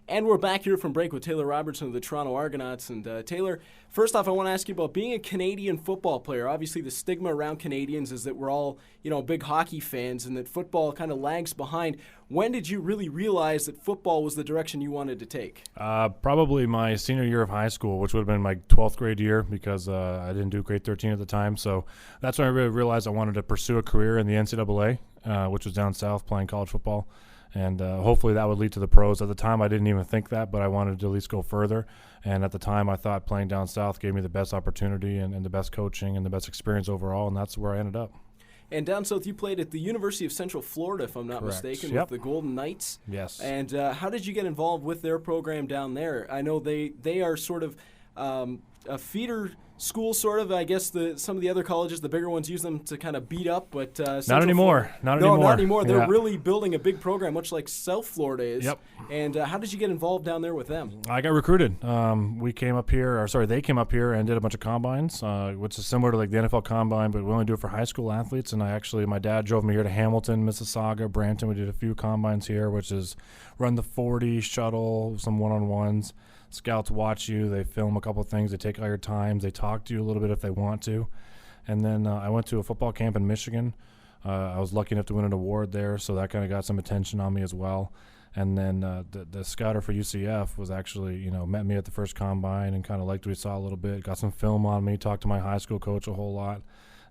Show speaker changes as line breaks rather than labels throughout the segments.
And we're back here from break with Taylor Robertson of the Toronto Argonauts. And Taylor, first off, I want to ask you about being a Canadian football player. Obviously, the stigma around Canadians is that we're all, big hockey fans and that football kind of lags behind. When did you really realize that football was the direction you wanted to take?
Probably my senior year of high school, which would have been my 12th grade year because I didn't do grade 13 at the time. So that's when I really realized I wanted to pursue a career in the NCAA, which was down south playing college football. And hopefully that would lead to the pros. At the time, I didn't even think that, but I wanted to at least go further. And at the time, I thought playing down south gave me the best opportunity and the best coaching and the best experience overall, and that's where I ended up.
And down south, you played at the University of Central Florida, if I'm not mistaken, with the Golden Knights.
Yes.
And how did you get involved with their program down there? I know they are sort of a feeder school, sort of. I guess some of the other colleges, the bigger ones, use them to kind of beat up, but
not anymore.
Not anymore. They're really building a big program, much like South Florida is.
Yep.
And how did you get involved down there with them?
I got recruited. They came up here and did a bunch of combines, which is similar to like the NFL combine, but we only do it for high school athletes. And my dad drove me here to Hamilton, Mississauga, Brampton. We did a few combines here, which is run the 40, shuttle, some one-on-ones. Scouts watch you. They film a couple of things. They take all your times. They talk to you a little bit if they want to. And then I went to a football camp in Michigan. I was lucky enough to win an award there, so that kind of got some attention on me as well. And then the scouter for UCF was actually, met me at the first combine and kind of liked what he saw a little bit, got some film on me, talked to my high school coach a whole lot.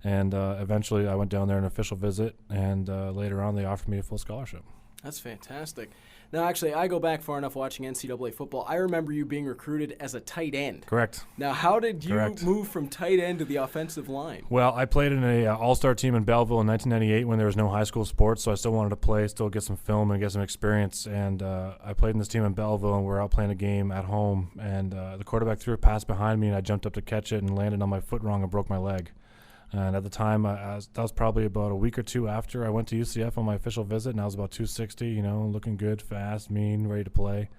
And eventually I went down there on an official visit, and later on they offered me a full scholarship.
That's fantastic. Now, actually, I go back far enough watching NCAA football. I remember you being recruited as a tight end.
Correct.
Now, how did you move from tight end to the offensive line?
Well, I played in a all-star team in Belleville in 1998 when there was no high school sports, so I still wanted to play, still get some film and get some experience. And I played in this team in Belleville, and we were out playing a game at home. And the quarterback threw a pass behind me, and I jumped up to catch it and landed on my foot wrong and broke my leg. And at the time, that was probably about a week or two after I went to UCF on my official visit, and I was about 260, looking good, fast, mean, ready to play.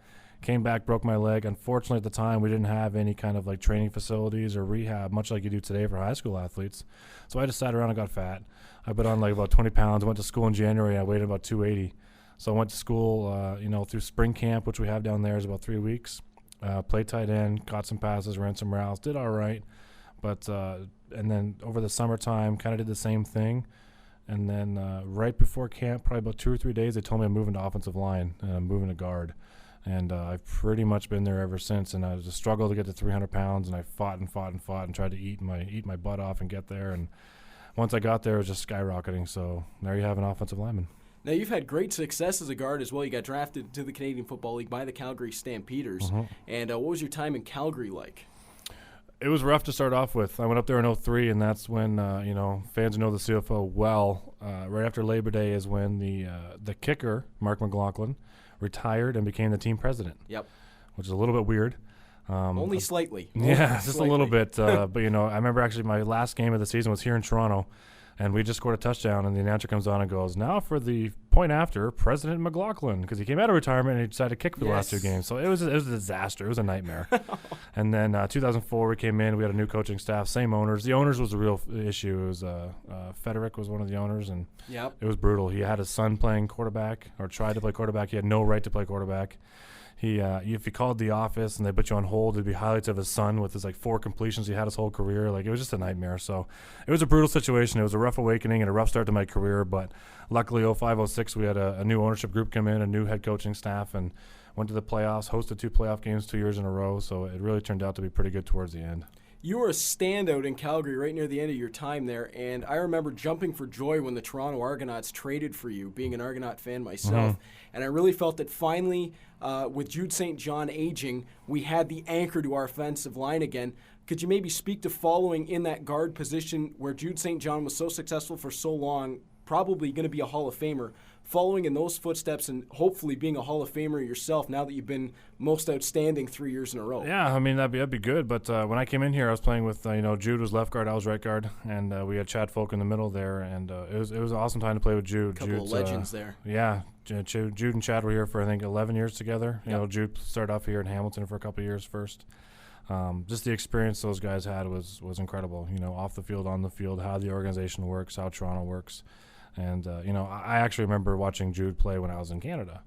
Came back, broke my leg. Unfortunately, at the time, we didn't have any kind of like training facilities or rehab, much like you do today for high school athletes. So I just sat around and got fat. I put on like about 20 pounds. I went to school in January. I weighed about 280. So I went to school, through spring camp, which we have down there, is about 3 weeks. Played tight end, caught some passes, ran some routes, did all right. But and then over the summertime, kind of did the same thing. And then right before camp, probably about 2 or 3 days, they told me I'm moving to offensive line and I'm moving to guard. And I've pretty much been there ever since. And I was a struggle to get to 300 pounds, and I fought and tried to eat my butt off and get there. And once I got there, it was just skyrocketing. So there you have an offensive lineman.
Now, you've had great success as a guard as well. You got drafted to the Canadian Football League by the Calgary Stampeders. Mm-hmm. And what was your time in Calgary like?
It was rough to start off with. I went up there in 2003, and that's when, fans know the CFO well. Right after Labor Day is when the kicker, Mark McLaughlin, retired and became the team president.
Yep.
Which is a little bit weird.
Only slightly.
Just a little bit. But, I remember actually my last game of the season was here in Toronto, and we just scored a touchdown, and the announcer comes on and goes, "Now for the point after, President McLaughlin," because he came out of retirement and he decided to kick for the last 2 games. So it was a disaster. It was a nightmare. And then 2004, we came in. We had a new coaching staff, same owners. The owners was a real issue. It was Federic was one of the owners, and it was brutal. He had his son playing quarterback, or tried to play quarterback. He had no right to play quarterback. If he called the office and they put you on hold, it'd be highlights of his son with his 4 completions he had his whole career. Like, it was just a nightmare. So it was a brutal situation. It was a rough awakening and a rough start to my career. But luckily, 05-06, we had a new ownership group come in, a new head coaching staff, and went to the playoffs, hosted 2 playoff games 2 years in a row. So it really turned out to be pretty good towards the end.
You were a standout in Calgary right near the end of your time there, and I remember jumping for joy when the Toronto Argonauts traded for you, being an Argonaut fan myself. Mm-hmm. And I really felt that finally, with Jude St. John aging, we had the anchor to our offensive line again. Could you maybe speak to following in that guard position where Jude St. John was so successful for so long, probably going to be a Hall of Famer, following in those footsteps and hopefully being a Hall of Famer yourself now that you've been most outstanding 3 years in a row?
Yeah, I mean, that'd be good. But when I came in here, I was playing with, Jude was left guard, I was right guard, and we had Chad Folk in the middle there, and it was an awesome time to play with Jude.
A couple of legends there.
Yeah, Jude and Chad were here for, I think, 11 years together. You know, Jude started off here in Hamilton for a couple of years first. Just the experience those guys had was incredible, off the field, on the field, how the organization works, how Toronto works. And, I actually remember watching Jude play when I was in Canada.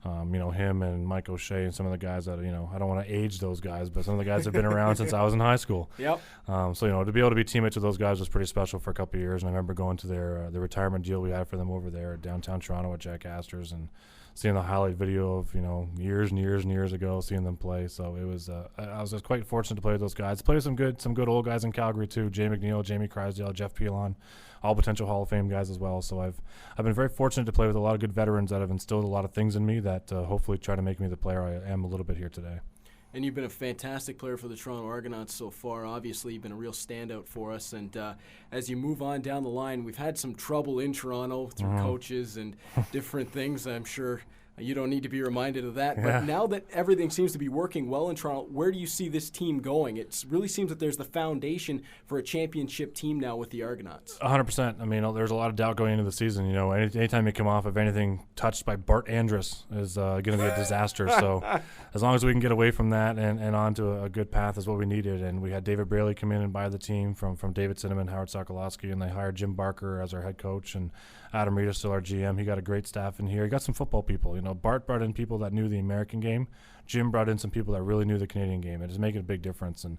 Him and Mike O'Shea and some of the guys that, I don't want to age those guys, but some of the guys have been around since I was in high school.
Yep.
So, to be able to be teammates with those guys was pretty special for a couple of years. And I remember going to the retirement deal we had for them over there at downtown Toronto at Jack Astor's and seeing the highlight video of, years and years and years ago, seeing them play. So it was, I was just quite fortunate to play with those guys. Play with some good old guys in Calgary too. Jay McNeil, Jamie Crysdale, Jeff Pilon, all potential Hall of Fame guys as well. So I've been very fortunate to play with a lot of good veterans that have instilled a lot of things in me that hopefully try to make me the player I am a little bit here today.
And you've been a fantastic player for the Toronto Argonauts so far. Obviously, you've been a real standout for us. And as you move on down the line, we've had some trouble in Toronto through coaches and different things. I'm sure you don't need to be reminded of that. But now that everything seems to be working well in Toronto, where do you see this team going? It really seems that there's the foundation for a championship team now with the Argonauts.
100%. I mean, there's a lot of doubt going into the season. Anytime you come off of anything touched by Bart Andrus is going to be a disaster. So as long as we can get away from that and onto a good path is what we needed. And we had David Braley come in and buy the team from David Cinnamon, Howard Sokolowski, and they hired Jim Barker as our head coach and Adam Reed is still our GM. He got a great staff in here. He got some football people. Bart brought in people that knew the American game. Jim brought in some people that really knew the Canadian game. It is making a big difference. And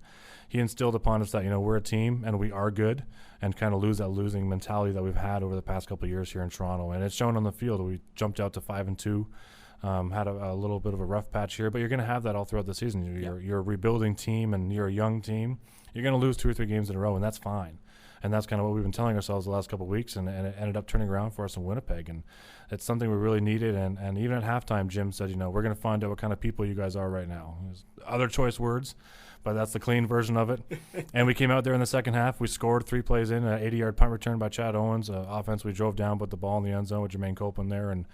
he instilled upon us that, we're a team and we are good and kind of lose that losing mentality that we've had over the past couple of years here in Toronto. And it's shown on the field. We jumped out to 5-2, had a little bit of a rough patch here, but you're going to have that all throughout the season. You're a rebuilding team and you're a young team. You're going to lose 2 or 3 games in a row, and that's fine. And that's kind of what we've been telling ourselves the last couple of weeks, and it ended up turning around for us in Winnipeg. And it's something we really needed. And even at halftime, Jim said, we're going to find out what kind of people you guys are right now. There's other choice words, but that's the clean version of it. And we came out there in the second half. We scored 3 plays in, an 80-yard punt return by Chad Owens. Offense, we drove down, put the ball in the end zone with Jermaine Copeland there. And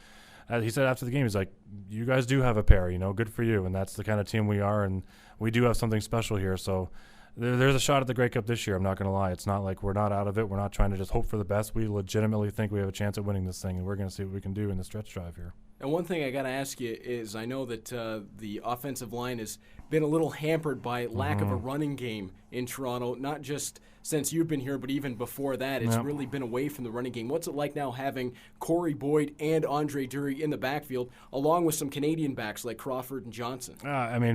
he said after the game, he's like, you guys do have a pair, good for you. And that's the kind of team we are, and we do have something special here. So there's a shot at the Grey Cup this year, I'm not going to lie. It's not like we're not out of it. We're not trying to just hope for the best. We legitimately think we have a chance at winning this thing, and we're going to see what we can do in the stretch drive here.
And one thing I got to ask you is I know that the offensive line has been a little hampered by lack of a running game in Toronto, not just since you've been here, but even before that. It's really been away from the running game. What's it like now having Corey Boyd and Andre Dury in the backfield, along with some Canadian backs like Crawford and Johnson?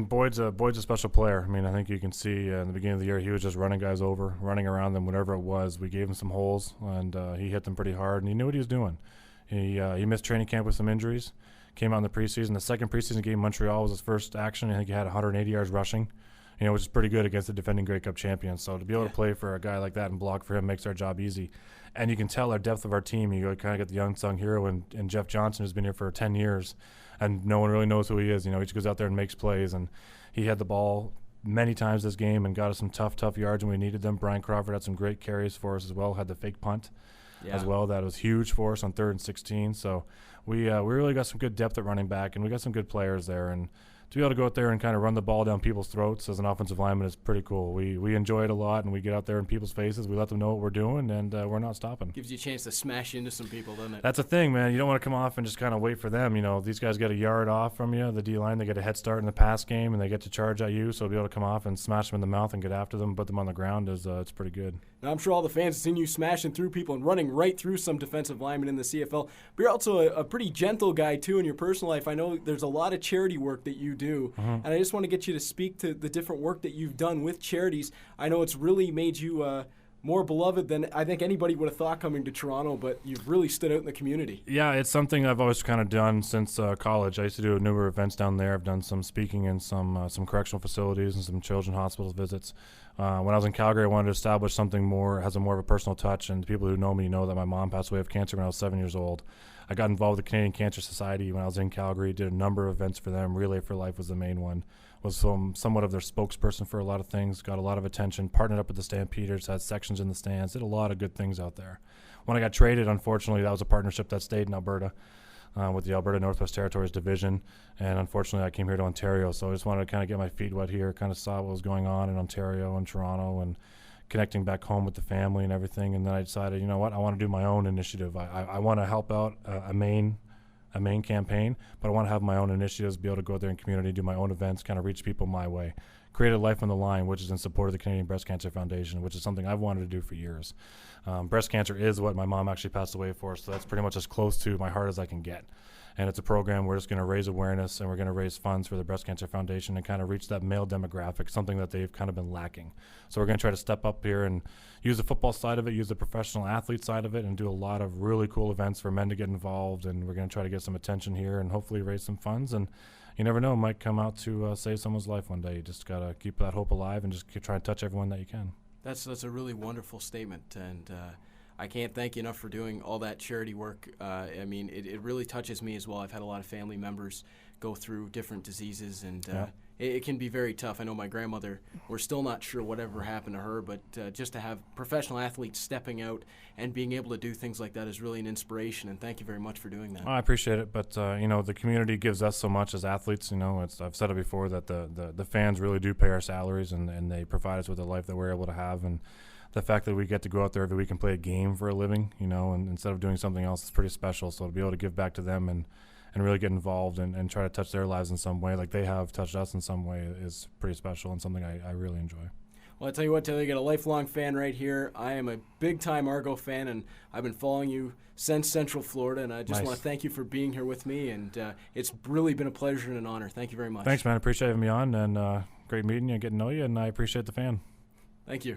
Boyd's a special player. I think you can see in the beginning of the year he was just running guys over, running around them, whatever it was. We gave him some holes, and he hit them pretty hard, and he knew what he was doing. He missed training camp with some injuries, came out in the preseason. The second preseason game in Montreal was his first action. I think he had 180 yards rushing, which is pretty good against the defending Grey Cup champions. So to be able to play for a guy like that and block for him makes our job easy. And you can tell our depth of our team. You kind of get the young sung hero and Jeff Johnson, who's been here for 10 years, and no one really knows who he is. He just goes out there and makes plays. And he had the ball many times this game and got us some tough yards when we needed them. Brian Crawford had some great carries for us as well, had the fake punt. As well. That was huge for us on 3rd and 16. So we really got some good depth at running back, and we got some good players there. And to be able to go out there and kind of run the ball down people's throats as an offensive lineman is pretty cool. We enjoy it a lot, and we get out there in people's faces. We let them know what we're doing, and we're not stopping.
Gives you a chance to smash into some people, doesn't it?
That's a thing, man. You don't want to come off and just kind of wait for them. These guys get a yard off from you, the D-line. They get a head start in the pass game, and they get to charge at you. So to be able to come off and smash them in the mouth and get after them, put them on the ground, it's pretty good.
Now, I'm sure all the fans have seen you smashing through people and running right through some defensive linemen in the CFL. But you're also a pretty gentle guy, too, in your personal life. I know there's a lot of charity work that you do, and I just want to get you to speak to the different work that you've done with charities. I know it's really made you more beloved than I think anybody would have thought coming to Toronto, but you've really stood out in the community.
Yeah, it's something I've always kind of done since college. I used to do a number of events down there. I've done some speaking in some correctional facilities and some children's hospital visits. When I was in Calgary, I wanted to establish something has more of a personal touch, and people who know me know that my mom passed away of cancer when I was 7 years old. I got involved with the Canadian Cancer Society when I was in Calgary, did a number of events for them. Relay for Life was the main one. Was somewhat of their spokesperson for a lot of things, got a lot of attention, partnered up with the Stampeders, had sections in the stands, did a lot of good things out there. When I got traded, unfortunately, that was a partnership that stayed in Alberta with the Alberta Northwest Territories Division, and unfortunately I came here to Ontario, so I just wanted to kind of get my feet wet here, kind of saw what was going on in Ontario and Toronto and connecting back home with the family and everything, and then I decided, you know what, I want to do my own initiative. I want to help out a main campaign, but I want to have my own initiatives, be able to go out there in community, do my own events, kind of reach people my way. Create a Life on the Line, which is in support of the Canadian Breast Cancer Foundation, which is something I've wanted to do for years. Breast cancer is what my mom actually passed away for, so that's pretty much as close to my heart as I can get. And it's a program we're just going to raise awareness, and we're going to raise funds for the Breast Cancer Foundation and kind of reach that male demographic, something that they've kind of been lacking. So we're going to try to step up here and use the football side of it, use the professional athlete side of it, and do a lot of really cool events for men to get involved. And we're going to try to get some attention here and hopefully raise some funds. And you never know, it might come out to save someone's life one day. You just got to keep that hope alive and just try and touch everyone that you can.
That's a really wonderful statement, and I can't thank you enough for doing all that charity work. I mean, it really touches me as well. I've had a lot of family members go through different diseases, and it can be very tough. I know my grandmother, we're still not sure whatever happened to her, but just to have professional athletes stepping out and being able to do things like that is really an inspiration, and thank you very much for doing that.
I appreciate it, but the community gives us so much as athletes. I've said it before that the fans really do pay our salaries, and they provide us with the life that we're able to have, and the fact that we get to go out there every week and play a game for a living, and instead of doing something else, it's pretty special. So to be able to give back to them and really get involved and try to touch their lives in some way, like they have touched us in some way, is pretty special and something I really enjoy.
Well, I tell you what, Taylor, you got a lifelong fan right here. I am a big-time Argo fan, and I've been following you since Central Florida, and I just want to thank you for being here with me, and it's really been a pleasure and an honor. Thank you very much.
Thanks, man. I appreciate having me on, and great meeting you and getting to know you, and I appreciate the fan.
Thank you.